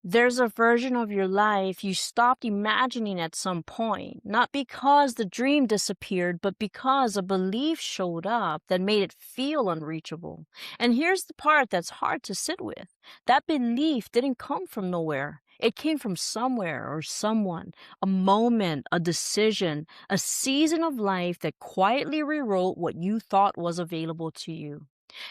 There's a version of your life you stopped imagining at some point, not because the dream disappeared, but because a belief showed up that made it feel unreachable. And here's the part that's hard to sit with. That belief didn't come from nowhere. It came from somewhere or someone, a moment, a decision, a season of life that quietly rewrote what you thought was available to you.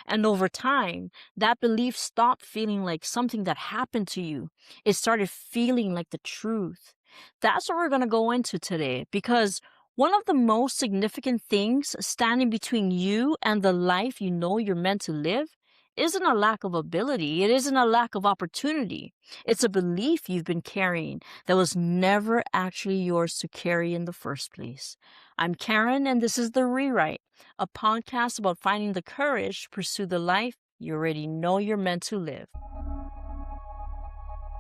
And over time, that belief stopped feeling like something that happened to you. It started feeling like the truth. That's what we're going to go into today because one of the most significant things standing between you and the life you know you're meant to live isn't a lack of ability. It isn't a lack of opportunity. It's a belief you've been carrying that was never actually yours to carry in the first place. I'm Caren, and this is The Rewrite, a podcast about finding the courage to pursue the life you already know you're meant to live.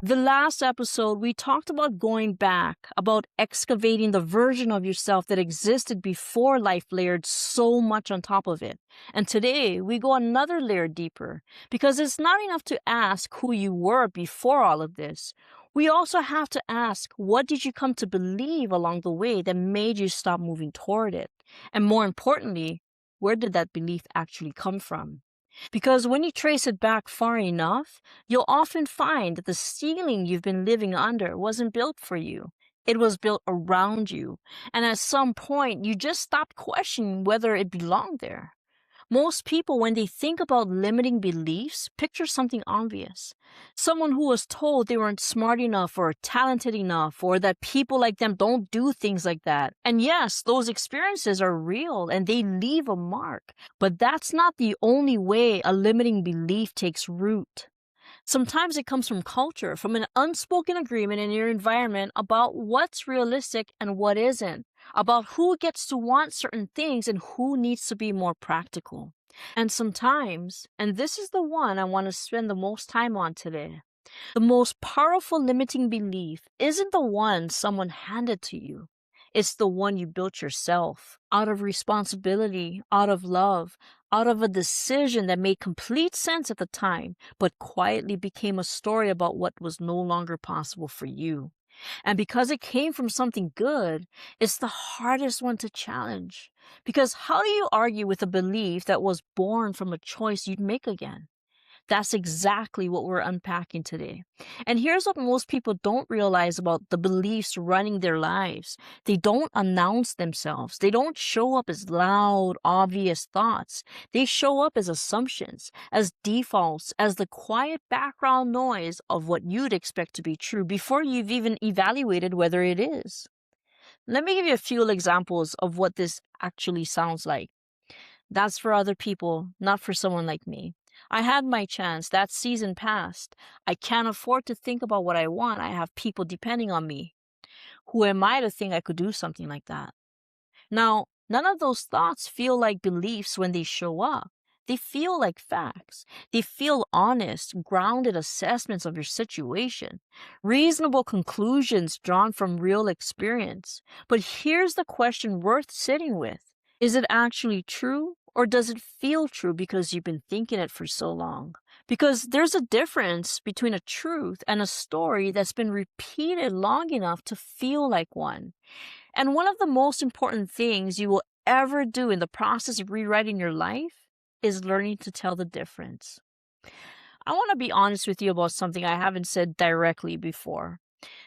The last episode, we talked about going back, about excavating the version of yourself that existed before life layered so much on top of it. And today, we go another layer deeper, because it's not enough to ask who you were before all of this. We also have to ask, what did you come to believe along the way that made you stop moving toward it? And more importantly, where did that belief actually come from? Because when you trace it back far enough, you'll often find that the ceiling you've been living under wasn't built for you. It was built around you. And at some point, you just stopped questioning whether it belonged there. Most people, when they think about limiting beliefs, picture something obvious. Someone who was told they weren't smart enough or talented enough, or that people like them don't do things like that. And yes, those experiences are real and they leave a mark. But that's not the only way a limiting belief takes root. Sometimes it comes from culture, from an unspoken agreement in your environment about what's realistic and what isn't, about who gets to want certain things and who needs to be more practical. And sometimes, and this is the one I want to spend the most time on today, the most powerful limiting belief isn't the one someone handed to you. It's the one you built yourself, out of responsibility, out of love, out of a decision that made complete sense at the time, but quietly became a story about what was no longer possible for you. And because it came from something good, it's the hardest one to challenge. Because how do you argue with a belief that was born from a choice you'd make again? That's exactly what we're unpacking today. And here's what most people don't realize about the beliefs running their lives. They don't announce themselves. They don't show up as loud, obvious thoughts. They show up as assumptions, as defaults, as the quiet background noise of what you'd expect to be true before you've even evaluated whether it is. Let me give you a few examples of what this actually sounds like. That's for other people, not for someone like me. I had my chance. That season passed. I can't afford to think about what I want. I have people depending on me. Who am I to think I could do something like that? Now, none of those thoughts feel like beliefs when they show up. They feel like facts. They feel honest, grounded assessments of your situation, reasonable conclusions drawn from real experience. But here's the question worth sitting with. Is it actually true? Or does it feel true because you've been thinking it for so long? Because there's a difference between a truth and a story that's been repeated long enough to feel like one. And one of the most important things you will ever do in the process of rewriting your life is learning to tell the difference. I want to be honest with you about something I haven't said directly before.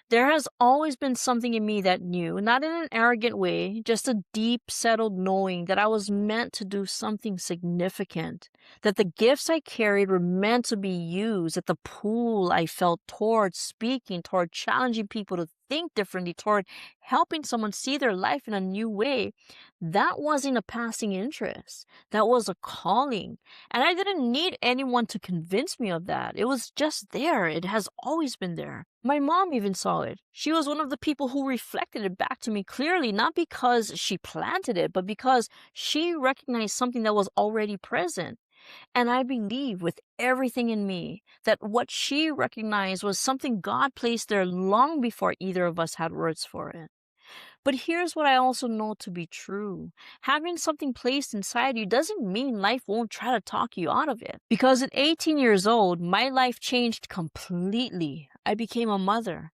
There has always been something in me that knew, not in an arrogant way, just a deep, settled knowing that I was meant to do something significant, that the gifts I carried were meant to be used, that the pull I felt toward speaking, toward challenging people to think differently, toward helping someone see their life in a new way, that wasn't a passing interest. That was a calling. And I didn't need anyone to convince me of that. It was just there. It has always been there. My mom even saw it. She was one of the people who reflected it back to me clearly, not because she planted it, but because she recognized something that was already present. And I believe with everything in me that what she recognized was something God placed there long before either of us had words for it. But here's what I also know to be true. Having something placed inside you doesn't mean life won't try to talk you out of it. Because at 18 years old, my life changed completely. I became a mother.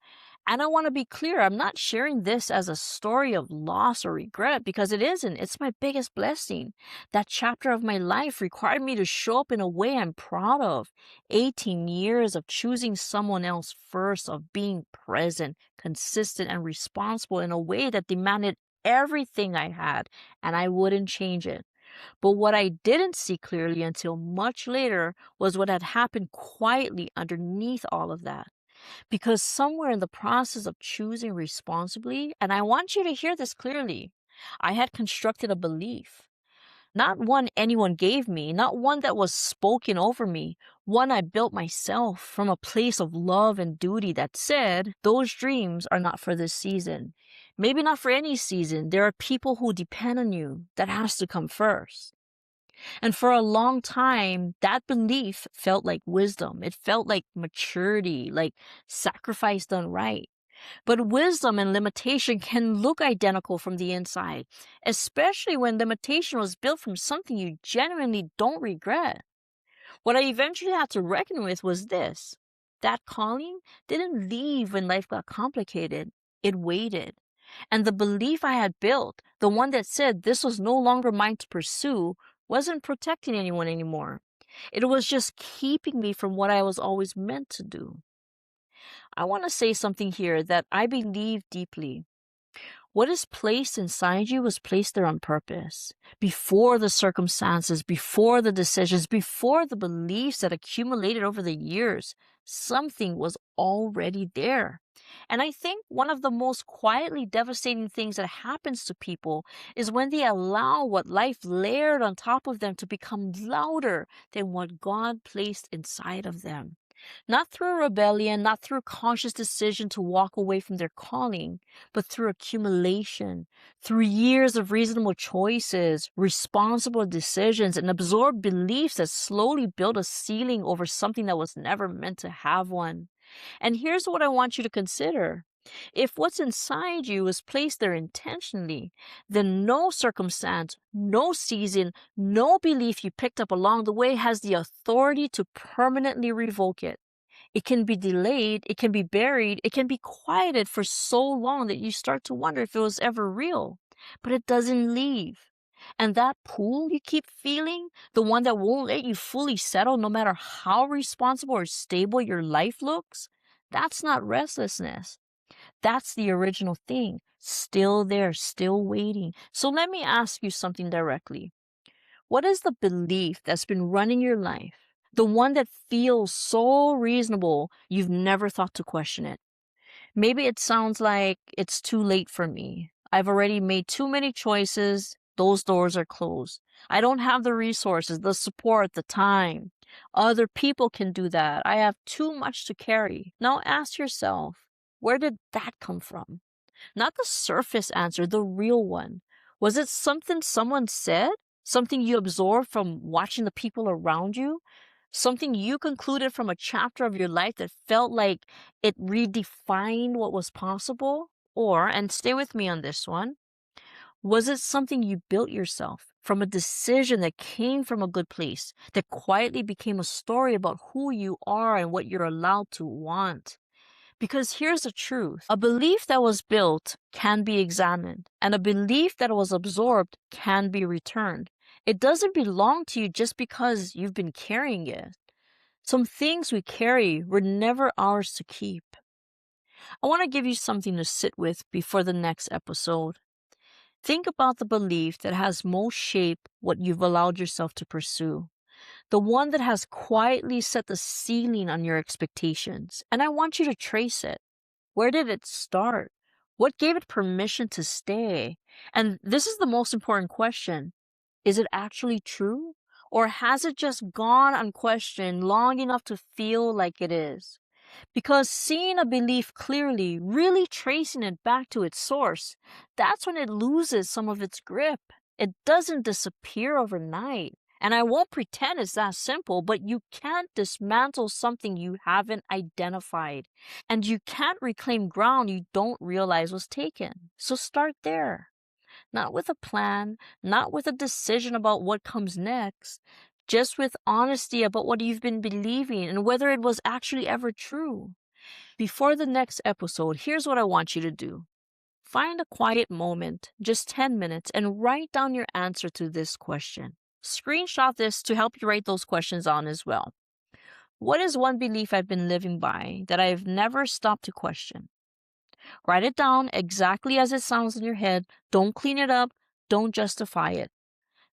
And I want to be clear, I'm not sharing this as a story of loss or regret because it isn't. It's my biggest blessing. That chapter of my life required me to show up in a way I'm proud of. 18 years of choosing someone else first, of being present, consistent, and responsible in a way that demanded everything I had, and I wouldn't change it. But what I didn't see clearly until much later was what had happened quietly underneath all of that. Because somewhere in the process of choosing responsibly, and I want you to hear this clearly, I had constructed a belief. Not one anyone gave me, not one that was spoken over me, one I built myself from a place of love and duty that said, those dreams are not for this season. Maybe not for any season. There are people who depend on you. That has to come first. And for a long time, that belief felt like wisdom. It felt like maturity, like sacrifice done right. But wisdom and limitation can look identical from the inside, especially when limitation was built from something you genuinely don't regret. What I eventually had to reckon with was this: that calling didn't leave when life got complicated, it waited. And the belief I had built, the one that said this was no longer mine to pursue, wasn't protecting anyone anymore. It was just keeping me from what I was always meant to do. I want to say something here that I believe deeply. What is placed inside you was placed there on purpose. Before the circumstances, before the decisions, before the beliefs that accumulated over the years, something was already there. And I think one of the most quietly devastating things that happens to people is when they allow what life layered on top of them to become louder than what God placed inside of them. Not through rebellion, not through conscious decision to walk away from their calling, but through accumulation, through years of reasonable choices, responsible decisions, and absorbed beliefs that slowly build a ceiling over something that was never meant to have one. And here's what I want you to consider. If what's inside you is placed there intentionally, then no circumstance, no season, no belief you picked up along the way has the authority to permanently revoke it. It can be delayed, it can be buried, it can be quieted for so long that you start to wonder if it was ever real. But it doesn't leave. And that pull you keep feeling, the one that won't let you fully settle no matter how responsible or stable your life looks, that's not restlessness. That's the original thing, still there, still waiting. So let me ask you something directly. What is the belief that's been running your life? The one that feels so reasonable you've never thought to question it. Maybe it sounds like it's too late for me. I've already made too many choices. Those doors are closed. I don't have the resources, the support, the time. Other people can do that. I have too much to carry. Now ask yourself, where did that come from? Not the surface answer, the real one. Was it something someone said? Something you absorbed from watching the people around you? Something you concluded from a chapter of your life that felt like it redefined what was possible? Or, and stay with me on this one, was it something you built yourself from a decision that came from a good place, that quietly became a story about who you are and what you're allowed to want? Because here's the truth. A belief that was built can be examined, and a belief that was absorbed can be returned. It doesn't belong to you just because you've been carrying it. Some things we carry were never ours to keep. I want to give you something to sit with before the next episode. Think about the belief that has most shaped what you've allowed yourself to pursue. The one that has quietly set the ceiling on your expectations. And I want you to trace it. Where did it start? What gave it permission to stay? And this is the most important question. Is it actually true? Or has it just gone unquestioned long enough to feel like it is? Because seeing a belief clearly, really tracing it back to its source, that's when it loses some of its grip. It doesn't disappear overnight. And I won't pretend it's that simple, but you can't dismantle something you haven't identified. And you can't reclaim ground you don't realize was taken. So start there. Not with a plan, not with a decision about what comes next, just with honesty about what you've been believing and whether it was actually ever true. Before the next episode, here's what I want you to do. Find a quiet moment, just 10 minutes, and write down your answer to this question. Screenshot this to help you write those questions on as well. What is one belief I've been living by that I've never stopped to question? Write it down exactly as it sounds in your head. Don't clean it up. Don't justify it.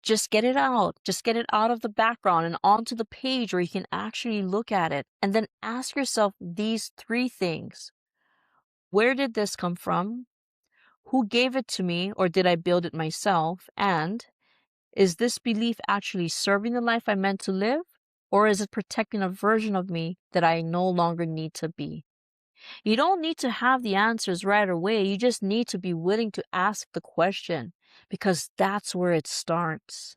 Just get it out. Just get it out of the background and onto the page where you can actually look at it. And then ask yourself these three things. Where did this come from? Who gave it to me, or did I build it myself? And is this belief actually serving the life I meant to live? Or is it protecting a version of me that I no longer need to be? You don't need to have the answers right away. You just need to be willing to ask the question, because that's where it starts.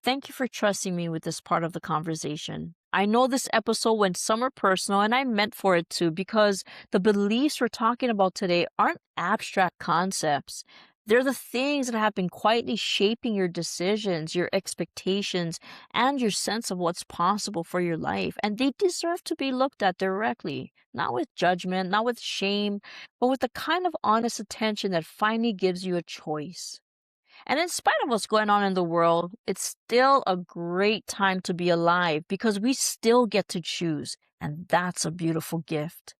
Thank you for trusting me with this part of the conversation. I know this episode went somewhere personal, and I meant for it to, because the beliefs we're talking about today aren't abstract concepts. They're the things that have been quietly shaping your decisions, your expectations, and your sense of what's possible for your life. And they deserve to be looked at directly, not with judgment, not with shame, but with the kind of honest attention that finally gives you a choice. And in spite of what's going on in the world, it's still a great time to be alive because we still get to choose. And that's a beautiful gift.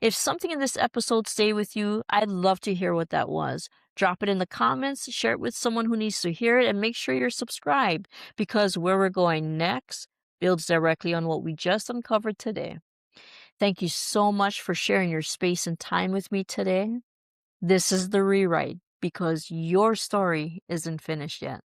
If something in this episode stayed with you, I'd love to hear what that was. Drop it in the comments, share it with someone who needs to hear it, and make sure you're subscribed, because where we're going next builds directly on what we just uncovered today. Thank you so much for sharing your space and time with me today. This is The Rewrite, because your story isn't finished yet.